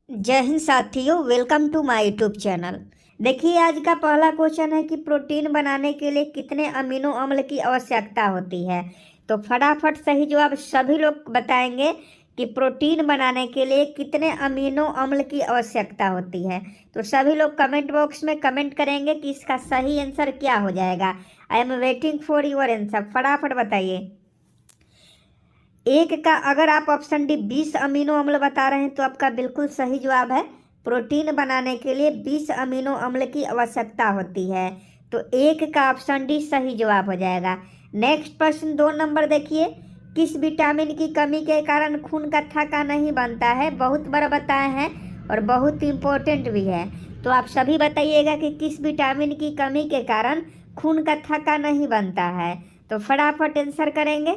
जय हिंद साथियों, welcome to my YouTube channel. देखिए, आज का पहला क्वेश्चन है कि प्रोटीन बनाने के लिए कितने अमीनो अम्ल की आवश्यकता होती है। तो फटाफट सही जवाब सभी लोग बताएंगे कि प्रोटीन बनाने के लिए कितने अमीनो अम्ल की आवश्यकता होती है। तो सभी लोग कमेंट बॉक्स में कमेंट करेंगे कि इसका सही आंसर क्या हो जाएगा। I am waiting for your answer, फटाफट बताइए। एक का अगर आप ऑप्शन डी 20 अमीनो अम्ल बता रहे हैं तो आपका बिल्कुल सही जवाब है। प्रोटीन बनाने के लिए 20 अमीनो अम्ल की आवश्यकता होती है। तो एक का ऑप्शन डी सही जवाब हो जाएगा। नेक्स्ट प्रश्न 2 नंबर देखिए। किस विटामिन की कमी के कारण खून का थक्का नहीं बनता है? बहुत बार बताए हैं और बहुत इम्पोर्टेंट भी है। तो आप सभी बताइएगा कि किस विटामिन की कमी के कारण खून का थक्का नहीं बनता है। तो फटाफट आंसर करेंगे।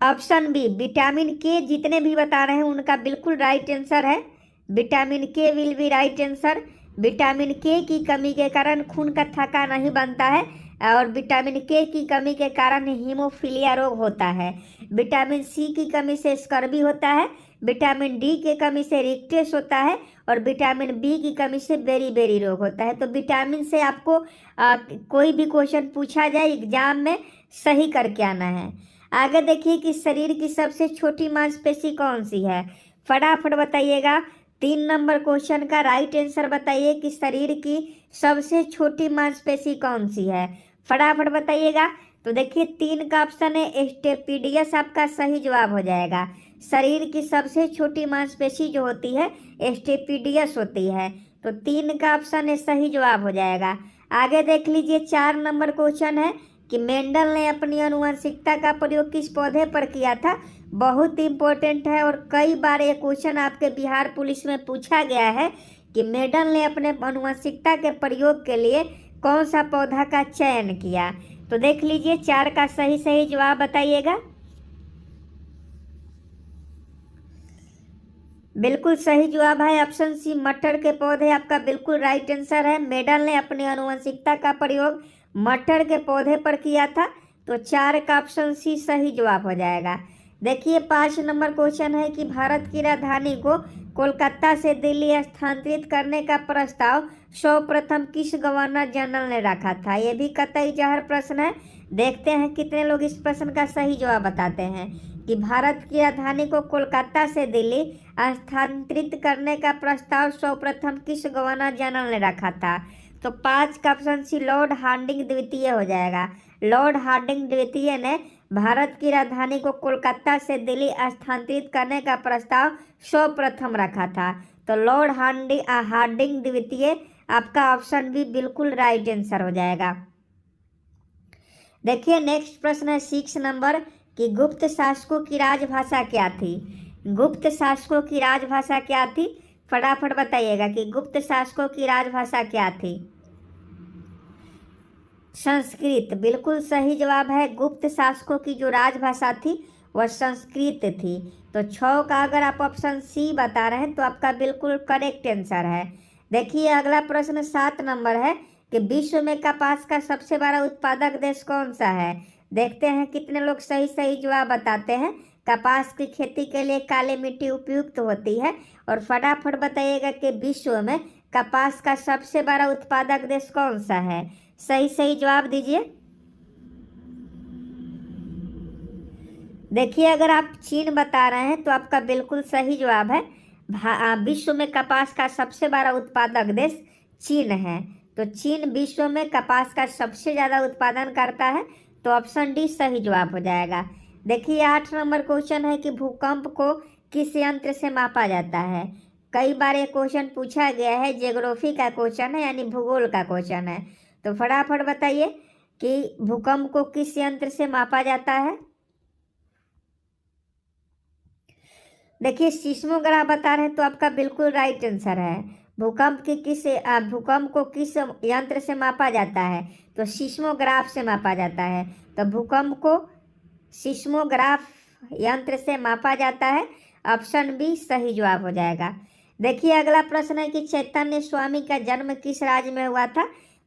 ऑप्शन बी विटामिन के, जितने भी बता रहे हैं उनका बिल्कुल राइट आंसर है। विटामिन के will be right answer. Vitamin के की कमी के कारण खून का थक्का नहीं बनता है और विटामिन के की कमी के कारण हीमोफीलिया रोग होता है। विटामिन सी की कमी से स्कर्वी होता है। विटामिन डी के कमी से रिकटेस होता है और विटामिन बी की कमी से बेरी रोग होता है। तो विटामिन से आपको कोई भी क्वेश्चन पूछा जाए एग्जाम में सही करके आना है। आगे देखिए कि शरीर की सबसे छोटी मांसपेशी कौन सी है। फटाफट बताइएगा। 3 नंबर क्वेश्चन का राइट आंसर बताइए कि शरीर की सबसे छोटी मांसपेशी कौन सी है। फटाफट बताइएगा। तो देखिए 3 का ऑप्शन है स्टेपिडियस, आपका सही जवाब हो जाएगा। शरीर की सबसे छोटी मांसपेशी जो होती है स्टेपिडियस होती है। तो 3 का ऑप्शन है सही जवाब हो जाएगा। आगे देख लीजिए 4 नंबर क्वेश्चन है कि मेंडल ने अपनी आनुवंशिकता का प्रयोग किस पौधे पर किया था। बहुत इंपॉर्टेंट है और कई बार ये क्वेश्चन आपके बिहार पुलिस में पूछा गया है कि मेंडल ने अपने आनुवंशिकता के प्रयोग के लिए कौन सा पौधा का चयन किया। तो देख लीजिए 4 का सही सही जवाब बताइएगा। बिल्कुल सही जवाब है ऑप्शन सी मटर के पौधे, आपका बिल्कुल राइट आंसर है। मेडल ने अपनी आनुवंशिकता का प्रयोग मटर के पौधे पर किया था। तो 4 का ऑप्शन सी सही जवाब हो जाएगा। देखिए 5 नंबर क्वेश्चन है कि भारत की राजधानी को कोलकाता से दिल्ली स्थानांतरित करने का प्रस्ताव सर्वप्रथम किस गवर्नर जनरल ने रखा था। ये भी कतई जहर प्रश्न है। देखते हैं कितने लोग इस प्रश्न का सही जवाब बताते हैं कि भारत की राजधानी को कोलकाता से दिल्ली स्थानांतरित करने का प्रस्ताव सर्वप्रथम किस गवर्नर जनरल ने रखा था। तो 5 का ऑप्शन सी लॉर्ड हार्डिंग द्वितीय हो जाएगा। लॉर्ड हार्डिंग द्वितीय ने भारत की राजधानी को कोलकाता से दिल्ली स्थानांतरित करने का प्रस्ताव सर्वप्रथम रखा था। तो लॉर्ड हार्डिंग द्वितीय, आपका ऑप्शन भी बिल्कुल राइट आंसर हो जाएगा। देखिए नेक्स्ट प्रश्न है 6 नंबर कि गुप्त शासकों की राजभाषा क्या थी। गुप्त शासकों की राजभाषा क्या थी। फटाफट बताइएगा कि गुप्त शासकों की राजभाषा क्या थी। संस्कृत, बिल्कुल सही जवाब है। गुप्त शासकों की जो राजभाषा थी वह संस्कृत थी। तो 6 का अगर आप ऑप्शन सी बता रहे हैं तो आपका बिल्कुल करेक्ट आंसर है। देखिए अगला प्रश्न 7 नंबर है कि विश्व में कपास का सबसे बड़ा उत्पादक देश कौन सा है। देखते हैं कितने लोग सही सही जवाब बताते हैं। कपास की खेती के लिए काली मिट्टी उपयुक्त होती है। और फटाफट बताइएगा कि विश्व में कपास का सबसे बड़ा उत्पादक देश कौन सा है। सही सही जवाब दीजिए। देखिए अगर आप चीन बता रहे हैं तो आपका बिल्कुल सही जवाब है। विश्व में कपास का सबसे बड़ा उत्पादक देश चीन है। तो चीन विश्व में कपास का सबसे ज़्यादा उत्पादन करता है। तो ऑप्शन डी सही जवाब हो जाएगा। देखिए 8 नंबर क्वेश्चन है कि भूकंप को किस यंत्र से मापा जाता है। कई बार ये क्वेश्चन पूछा गया है, ज्योग्राफी का क्वेश्चन है यानी भूगोल का क्वेश्चन है। तो फटाफट बताइए कि भूकंप को किस यंत्र से मापा जाता है। देखिए सिस्मोग्राफ बता रहे हैं तो आपका बिल्कुल राइट आंसर है। भूकंप को किस यंत्र से मापा जाता है। तो सिस्मोग्राफ से मापा जाता है। तो भूकंप को सिस्मोग्राफ यंत्र से मापा जाता है। ऑप्शन बी सही जवाब हो जाएगा। देखिए अगला प्रश्न है कि चैतन्य स्वामी का जन्म किस राज्य में हुआ था।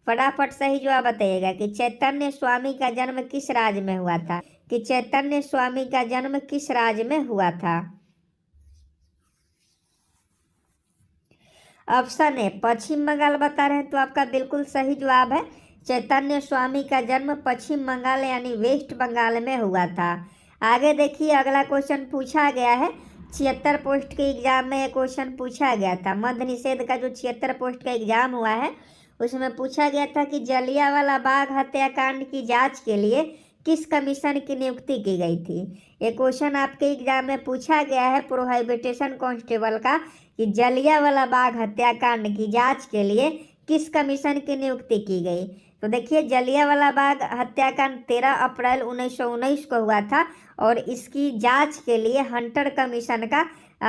फटाफट सही जवाब बताइएगा कि चैतन्य स्वामी का जन्म किस राज्य में हुआ था। कि चैतन्य स्वामी का जन्म किस राज्य में हुआ था? ऑप्शन ए पश्चिम बंगाल बता रहे हैं, तो आपका बिल्कुल सही जवाब है। चैतन्य स्वामी का जन्म पश्चिम बंगाल यानी वेस्ट बंगाल में हुआ था। आगे देखिए, अगला क्वेश्चन पूछा गया है 76 पोस्ट के एग्जाम में। एक क्वेश्चन पूछा गया था मद्य निषेध का, जो 76 पोस्ट का एग्जाम हुआ है उसमें पूछा गया था कि जलियांवाला बाग हत्याकांड की जांच के लिए किस कमीशन की नियुक्ति की गई थी। ये क्वेश्चन आपके एग्जाम में पूछा गया है प्रोहिबिटेशन कांस्टेबल का, कि जलियांवाला बाग हत्याकांड की जांच के लिए किस कमीशन की नियुक्ति की गई। तो देखिए, जलियांवाला बाग हत्याकांड 13 अप्रैल 1919 को हुआ था और इसकी जांच के लिए हंटर कमीशन का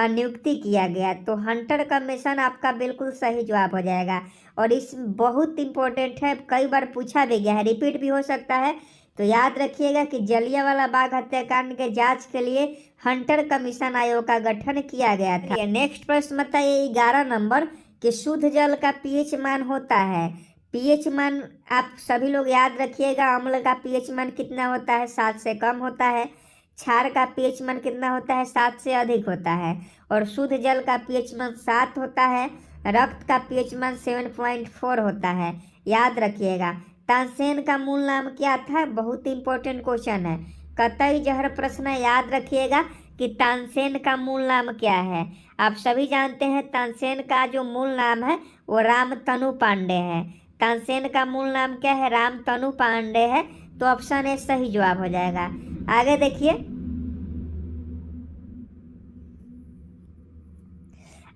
नियुक्ति किया गया। तो हंटर कमीशन आपका बिल्कुल सही जवाब हो जाएगा। और इस बहुत इंपॉर्टेंट है, कई बार पूछा भी गया है, रिपीट भी हो सकता है। तो याद रखिएगा कि जलियांवाला बाग हत्याकांड के जांच के लिए हंटर कमीशन आयोग का गठन किया गया था। नेक्स्ट प्रश्न बताइए 11 नंबर, कि शुद्ध जल का पीएच मान होता है। पीएच मान आप सभी लोग याद रखिएगा, अम्ल का पीएच मान कितना होता है? 7 से कम होता है। क्षार का पीएच मान कितना होता है? 7 से अधिक होता है। और शुद्ध जल का पीएच मान 7 होता है। रक्त का पीएच मान 7.4 होता है। याद रखिएगा। तानसेन का मूल नाम क्या था? बहुत इंपॉर्टेंट क्वेश्चन है, कतई जहर प्रश्न है। याद रखिएगा कि तानसेन का मूल नाम क्या है। आप सभी जानते हैं तानसेन का जो मूल नाम है वो रामतनु पांडे है। तानसेन का मूल नाम क्या है? रामतनु पांडे है। तो ऑप्शन ए सही जवाब हो जाएगा। आगे देखिए,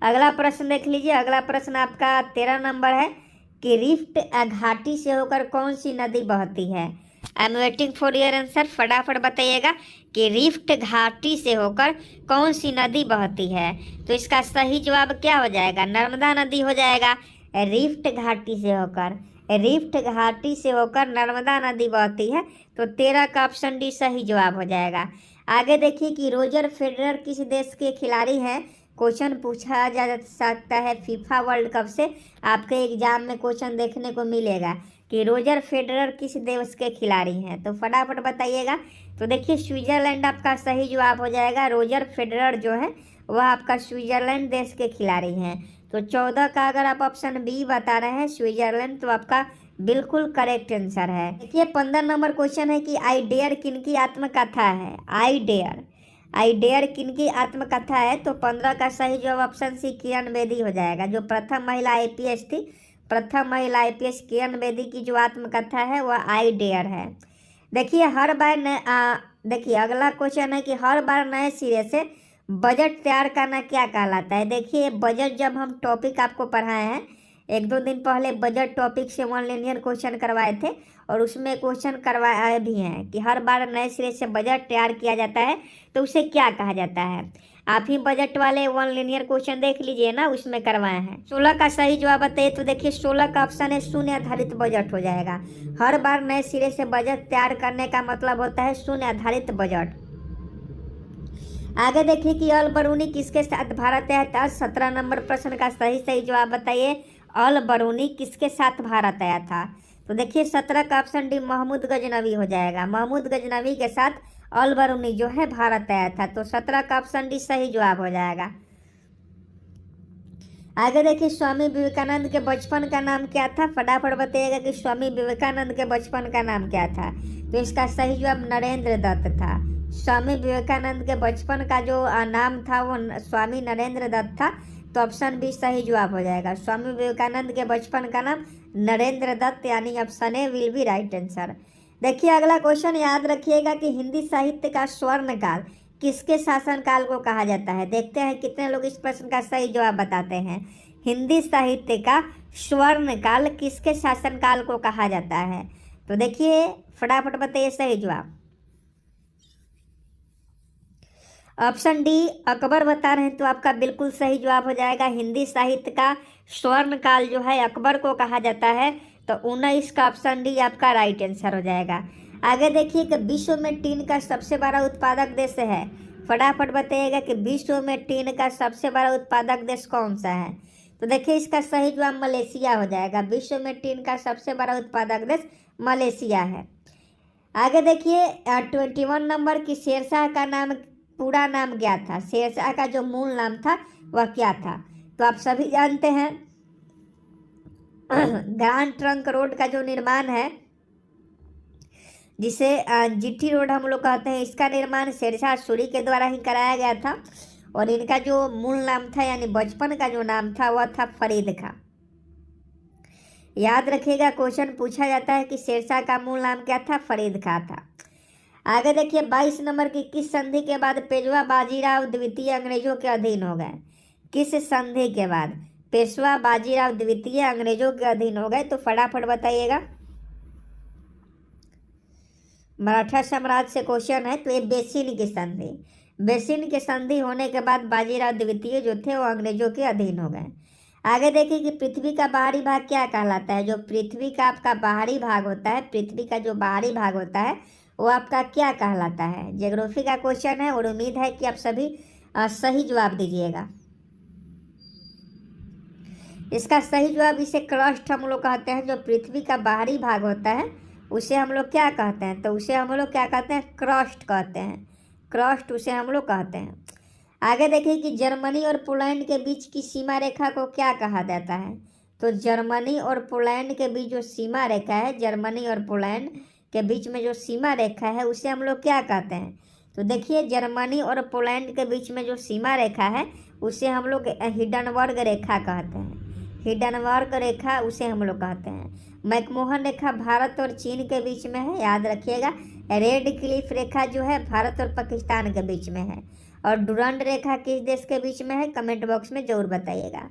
अगला प्रश्न देख लीजिए। अगला प्रश्न आपका 13 नंबर है कि रिफ्ट घाटी से होकर कौन सी नदी बहती है? I am waiting for your answer. फटाफट बताइएगा कि रिफ्ट घाटी से होकर कौन सी नदी बहती है। तो इसका सही जवाब क्या हो जाएगा? नर्मदा नदी हो जाएगा। रिफ्ट घाटी से होकर, रिफ्ट घाटी से होकर नर्मदा नदी बहती है। तो 13 का ऑप्शन डी सही जवाब हो जाएगा। आगे देखिए कि रोजर फेडरर किस देश के खिलाड़ी हैं? क्वेश्चन पूछा जा सकता है फीफा वर्ल्ड कप से। आपके एग्जाम में क्वेश्चन देखने को मिलेगा कि रोजर फेडरर किस देश के खिलाड़ी हैं। तो फटाफट बताइएगा। तो देखिए, स्विट्जरलैंड आपका सही जवाब हो जाएगा। रोजर फेडरर जो है वह आपका स्विट्जरलैंड देश के खिलाड़ी हैं। तो 14 का अगर आप ऑप्शन बी बता रहे हैं स्विट्जरलैंड, तो आपका बिल्कुल करेक्ट आंसर है। देखिए 15 नंबर क्वेश्चन है कि आई डेयर किनकी आत्मकथा है? आई डेयर किनकी आत्मकथा है? तो 15 का सही जवाब ऑप्शन सी किरण बेदी हो जाएगा, जो प्रथम महिला आईपीएस थी। प्रथम महिला आईपीएस किरण बेदी की जो आत्मकथा है वह आई डेयर है। देखिए हर बार देखिए अगला क्वेश्चन है कि हर बार नए सिरे से बजट तैयार करना क्या कहलाता है? देखिए बजट जब हम टॉपिक आपको पढ़ाए हैं 1-2 दिन पहले, बजट टॉपिक से 1 लिनियर क्वेश्चन करवाए थे और उसमें क्वेश्चन करवाए भी हैं कि हर बार नए सिरे से बजट तैयार किया जाता है तो उसे क्या कहा जाता है। आप ही बजट वाले 1 लिनियर क्वेश्चन देख लीजिए ना, उसमें करवाए हैं। 16 का सही जवाब बताइए। तो देखिए 16 का ऑप्शन है शून्य आधारित बजट हो जाएगा। हर बार नए सिरे से बजट तैयार करने का मतलब होता है शून्य आधारित बजट। आगे देखिए कि अल बरूनी किसके साथ भारत आया था? 17 नंबर प्रश्न का सही जवाब बताइए। अल बरूनी किसके साथ भारत आया था? तो देखिए 17 का ऑप्शन डी महमूद गजनवी हो जाएगा। महमूद गजनवी के साथ अल बरूनी जो है भारत आया था। तो 17 का ऑप्शन डी सही जवाब हो जाएगा। आगे देखिए स्वामी विवेकानंद के बचपन का नाम क्या था? फटाफट बताइएगा कि स्वामी विवेकानंद के बचपन का नाम क्या था। तो इसका सही जवाब नरेंद्र दत्त था। स्वामी विवेकानंद के बचपन का जो नाम था वो स्वामी नरेंद्र दत्त था। तो ऑप्शन बी सही जवाब हो जाएगा। स्वामी विवेकानंद के बचपन का नाम नरेंद्र दत्त, यानी option A will be right answer. देखिए अगला क्वेश्चन याद रखिएगा कि हिंदी साहित्य का स्वर्ण काल किसके शासनकाल को कहा जाता है? देखते हैं कितने लोग इस प्रश्न का सही जवाब बताते हैं। हिंदी साहित्य का स्वर्ण काल किसके शासनकाल को कहा जाता है? तो देखिए फटाफट बताइए सही जवाब। ऑप्शन डी अकबर बता रहे हैं, तो आपका बिल्कुल सही जवाब हो जाएगा। हिंदी साहित्य का स्वर्ण काल जो है अकबर को कहा जाता है। तो 19 का ऑप्शन डी आपका राइट आंसर हो जाएगा। आगे देखिए कि विश्व में टीन का सबसे बड़ा उत्पादक देश है। फटाफट बताइएगा कि विश्व में टीन का सबसे बड़ा उत्पादक देश कौन सा है? तो देखिए इसका सही जवाब मलेशिया हो जाएगा। विश्व में टीन का सबसे बड़ा उत्पादक देश मलेशिया है। आगे देखिए 21 नंबर की शेरशाह का नाम, पूरा नाम क्या था? शेरशाह का जो मूल नाम था वह क्या था? तो आप सभी जानते हैं ग्रांड ट्रंक रोड का जो निर्माण है, जिसे जीटी रोड हम लोग कहते हैं, इसका निर्माण शेरशाह सूरी के द्वारा ही कराया गया था। और इनका जो मूल नाम था यानी बचपन का जो नाम था वह था फरीद खां। याद रखिएगा, क्वेश्चन पूछा जाता है कि शेरशाह का मूल नाम क्या था? फरीद खां था। आगे देखिए 22 नंबर की, किस संधि के बाद पेशवा बाजीराव द्वितीय अंग्रेजों के अधीन हो गए? किस संधि के बाद पेशवा बाजीराव द्वितीय अंग्रेजों के अधीन हो गए? तो फटाफट बताइएगा। मराठा साम्राज्य से क्वेश्चन है, तो ये बेसिन की संधि। बेसिन की संधि होने के बाद बाजीराव द्वितीय जो थे वो अंग्रेजों के अधीन हो गए। आगे देखिए कि पृथ्वी का बाहरी भाग क्या कहलाता है? जो पृथ्वी का आपका बाहरी भाग होता है, पृथ्वी का जो बाहरी भाग होता है वो आपका क्या कहलाता है? ज्योग्राफी का क्वेश्चन है और उम्मीद है कि आप सभी सही जवाब दीजिएगा। इसका सही जवाब, इसे क्रस्ट हम लोग कहते हैं। जो पृथ्वी का बाहरी भाग होता है उसे हम लोग क्या कहते हैं? तो उसे हम लोग क्या कहते हैं? क्रस्ट कहते हैं। क्रस्ट उसे हम लोग कहते हैं। आगे देखिए कि जर्मनी और पोलैंड के बीच की सीमा रेखा को क्या कहा जाता है? तो जर्मनी और पोलैंड के बीच जो सीमा रेखा है, जर्मनी और पोलैंड के बीच में जो सीमा रेखा है उसे हम लोग क्या कहते हैं? तो देखिए जर्मनी और पोलैंड के बीच में जो सीमा रेखा है उसे हम लोग हिंडनबर्ग रेखा कहते हैं। हिंडनबर्ग रेखा उसे हम लोग कहते हैं। मैकमोहन रेखा भारत और चीन के बीच में है, याद रखिएगा। रेड क्लिफ रेखा जो है भारत और पाकिस्तान के बीच में है। और डुरंड रेखा किस देश के बीच में है? कमेंट बॉक्स में जरूर बताइएगा।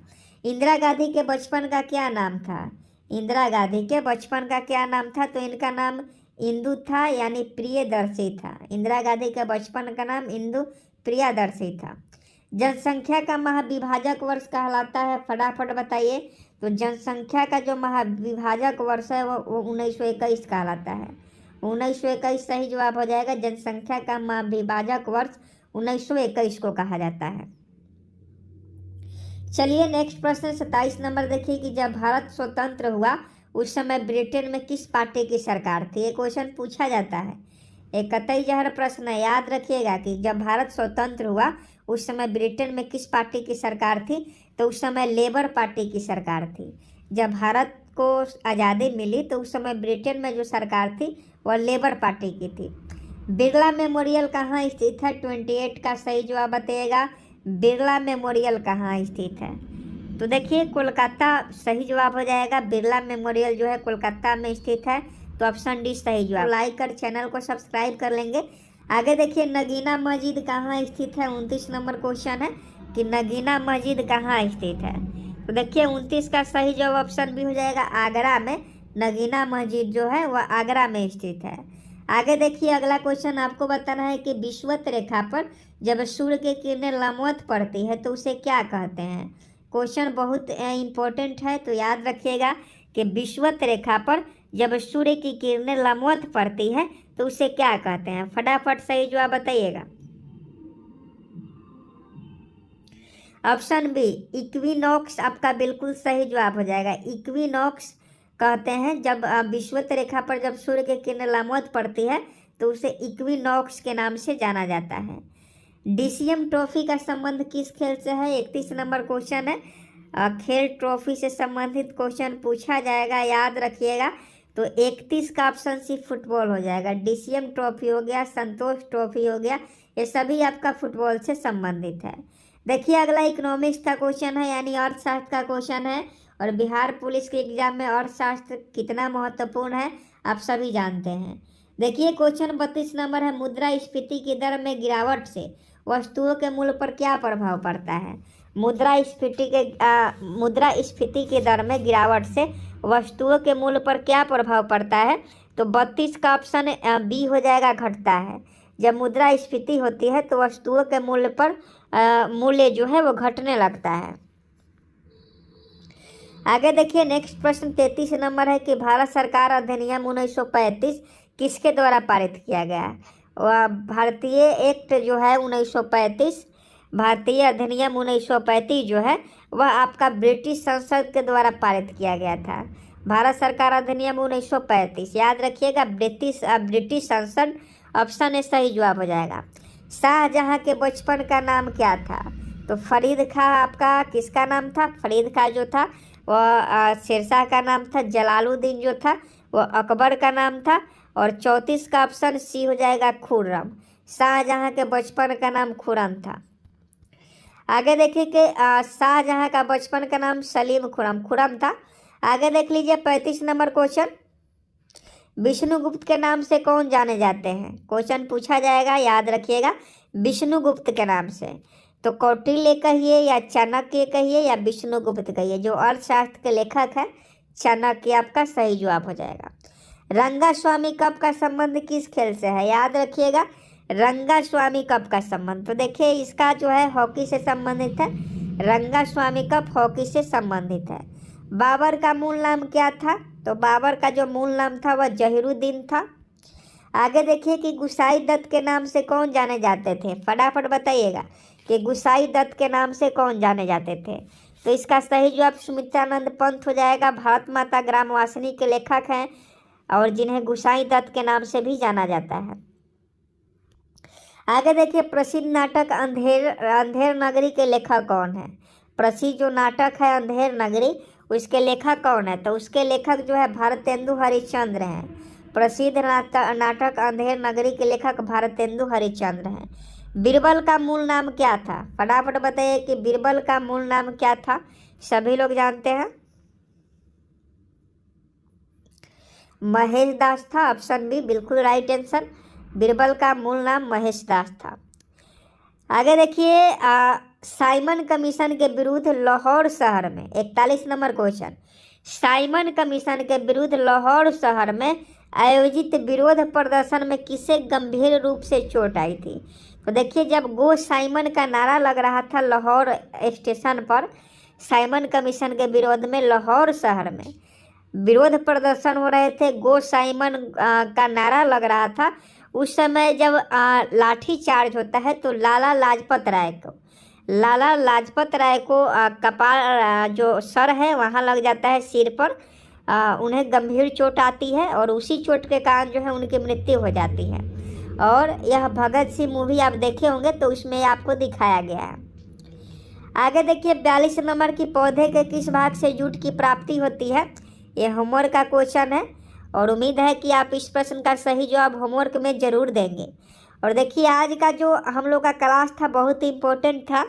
इंदिरा गांधी के बचपन का क्या नाम था? इंदिरा गांधी के बचपन का क्या नाम था? तो इनका नाम इंदु था, यानी प्रियदर्शी था। इंदिरा गांधी के बचपन का नाम इंदु प्रियदर्शी था। जनसंख्या का महाविभाजक वर्ष कहलाता है, फटाफट बताइए। तो जनसंख्या का जो महाविभाजक वर्ष है वो 1921 कहलाता है। 1921 सही जवाब हो जाएगा। जनसंख्या का महाविभाजक वर्ष 1921 को कहा जाता है। चलिए नेक्स्ट प्रश्न 27 नंबर देखिए कि जब भारत स्वतंत्र हुआ उस समय ब्रिटेन में किस पार्टी की सरकार थी? ये क्वेश्चन पूछा जाता है। एक कतई जहर प्रश्न है, याद रखिएगा कि जब भारत स्वतंत्र हुआ उस समय ब्रिटेन में किस पार्टी की सरकार थी? तो उस समय लेबर पार्टी की सरकार थी। जब भारत को आज़ादी मिली तो उस समय ब्रिटेन में जो सरकार थी वह लेबर पार्टी की थी। बिरला मेमोरियल कहाँ स्थित है? 28 का सही जवाब बताइएगा। बिरला मेमोरियल कहाँ स्थित है? तो देखिए कोलकाता सही जवाब हो जाएगा। बिरला मेमोरियल जो है कोलकाता में स्थित है। तो ऑप्शन डी सही जवाब। लाइक कर चैनल को सब्सक्राइब कर लेंगे। आगे देखिए नगीना मस्जिद कहाँ स्थित है? 29 नंबर क्वेश्चन है कि नगीना मस्जिद कहाँ स्थित है? तो देखिए 29 का सही जवाब ऑप्शन भी हो जाएगा आगरा में। नगीना मस्जिद जो है वह आगरा में स्थित है। आगे देखिए अगला क्वेश्चन आपको बताना है कि विषुवत रेखा पर जब सूर्य की किरणें लंबवत पड़ती है तो उसे क्या कहते हैं? क्वेश्चन बहुत इंपॉर्टेंट है, तो याद रखिएगा कि विषुवत रेखा पर जब सूर्य की किरणें लंबवत पड़ती है तो उसे क्या कहते हैं? फटाफट सही जवाब बताइएगा। ऑप्शन बी इक्विनॉक्स आपका बिल्कुल सही जवाब हो जाएगा। इक्विनॉक्स कहते हैं जब विषुवत रेखा पर जब सूर्य की किरणें लंबवत पड़ती है तो उसे इक्विनॉक्स के नाम से जाना जाता है। डीसीएम ट्रॉफी का संबंध किस खेल से है? 31 नंबर क्वेश्चन है। खेल ट्रॉफी से संबंधित क्वेश्चन पूछा जाएगा, याद रखिएगा। तो 31 का ऑप्शन सी फुटबॉल हो जाएगा। डीसीएम ट्रॉफी हो गया, संतोष ट्रॉफी हो गया, ये सभी आपका फुटबॉल से संबंधित है। देखिए अगला इकोनॉमिक्स का क्वेश्चन है, यानी अर्थशास्त्र का क्वेश्चन है। और बिहार पुलिस के एग्जाम में अर्थशास्त्र कितना महत्वपूर्ण है आप सभी जानते हैं। देखिए क्वेश्चन 32 नंबर है, मुद्रास्फीति की दर में गिरावट से वस्तुओं के मूल्य पर क्या प्रभाव पड़ता है? मुद्रास्फीति की दर में गिरावट से वस्तुओं के मूल्य पर क्या प्रभाव पड़ता है? तो 32 का ऑप्शन बी हो जाएगा, घटता है। जब मुद्रास्फीति होती है तो वस्तुओं के मूल्य पर मूल्य जो है वो घटने लगता है। आगे देखिए नेक्स्ट प्रश्न 33 नंबर है कि भारत सरकार अधिनियम 1935 किसके द्वारा पारित किया गया? वह भारतीय एक्ट जो है 1935, भारतीय अधिनियम 1935 जो है वह आपका ब्रिटिश संसद के द्वारा पारित किया गया था। भारत सरकार अधिनियम 1935, याद रखिएगा। ब्रिटिश संसद, ऑप्शन ए सही जवाब हो जाएगा। शाहजहां के बचपन का नाम क्या था? तो फरीद खां आपका किसका नाम था? फरीद खां जो था वह शेरशाह का नाम था। जलालुद्दीन जो था वह अकबर का नाम था। और 34 का ऑप्शन सी हो जाएगा खुर्रम। शाहजहां के बचपन का नाम खुर्रम था। आगे देखिए कि शाहजहां का बचपन का नाम सलीम खुर्रम था। आगे देख लीजिए 35 नंबर क्वेश्चन। विष्णुगुप्त के नाम से कौन जाने जाते हैं? क्वेश्चन पूछा जाएगा, याद रखिएगा, विष्णुगुप्त के नाम से। तो कौटिल्य कहिए या चाणक्य कहिए या विष्णुगुप्त कहिए। जो अर्थशास्त्र के लेखक है चाणक्य आपका सही जवाब हो जाएगा। रंगास्वामी कप का संबंध किस खेल से है? याद रखिएगा, रंगास्वामी कप का संबंध। तो देखिए इसका जो है हॉकी से संबंधित है। रंगास्वामी कप हॉकी से संबंधित है। बाबर का मूल नाम क्या था? तो बाबर का जो मूल नाम था वह जहीरुद्दीन था। आगे देखिए कि गुसाई दत्त के नाम से कौन जाने जाते थे? फटाफट बताइएगा कि गुसाई दत्त के नाम से कौन जाने जाते थे। तो इसका सही जवाब सुमित्रानंद पंत हो जाएगा। भारत माता ग्रामवासिनी के लेखक हैं और जिन्हें गुसाई दत्त के नाम से भी जाना जाता है। आगे देखिए प्रसिद्ध नाटक अंधेर नगरी के लेखक कौन है? प्रसिद्ध जो नाटक है अंधेर नगरी, उसके लेखक कौन है? तो उसके लेखक जो है भारतेंदु हरिश्चंद्र हैं। प्रसिद्ध नाटक अंधेर नगरी के लेखक भारतेंदु हरिश्चंद्र हैं। बीरबल का मूल नाम क्या था? फटाफट बताइए कि बीरबल का मूल नाम क्या था? सभी लोग जानते हैं, महेश दास था। ऑप्शन बी बिल्कुल राइट आंसर। बीरबल का मूल नाम महेश दास था। आगे देखिए साइमन कमीशन के विरुद्ध लाहौर शहर में 41 नंबर क्वेश्चन। साइमन कमीशन के विरुद्ध लाहौर शहर में आयोजित विरोध प्रदर्शन में किसे गंभीर रूप से चोट आई थी? तो देखिए जब गो साइमन का नारा लग रहा था लाहौर स्टेशन पर, साइमन कमीशन के विरोध में लाहौर शहर में विरोध प्रदर्शन हो रहे थे, गो साइमन का नारा लग रहा था, उस समय जब लाठी चार्ज होता है तो लाला लाजपत राय को कपाल जो सर है वहाँ लग जाता है, सिर पर उन्हें गंभीर चोट आती है और उसी चोट के कारण जो है उनकी मृत्यु हो जाती है। और यह भगत सिंह मूवी आप देखे होंगे तो उसमें आपको दिखाया गया है। आगे देखिए 42 नंबर की पौधे के किस भाग से जूट की प्राप्ति होती है? ये होमवर्क का क्वेश्चन है और उम्मीद है कि आप इस प्रश्न का सही जवाब होमवर्क में ज़रूर देंगे। और देखिए आज का जो हम लोग का क्लास था बहुत ही इम्पोर्टेंट था।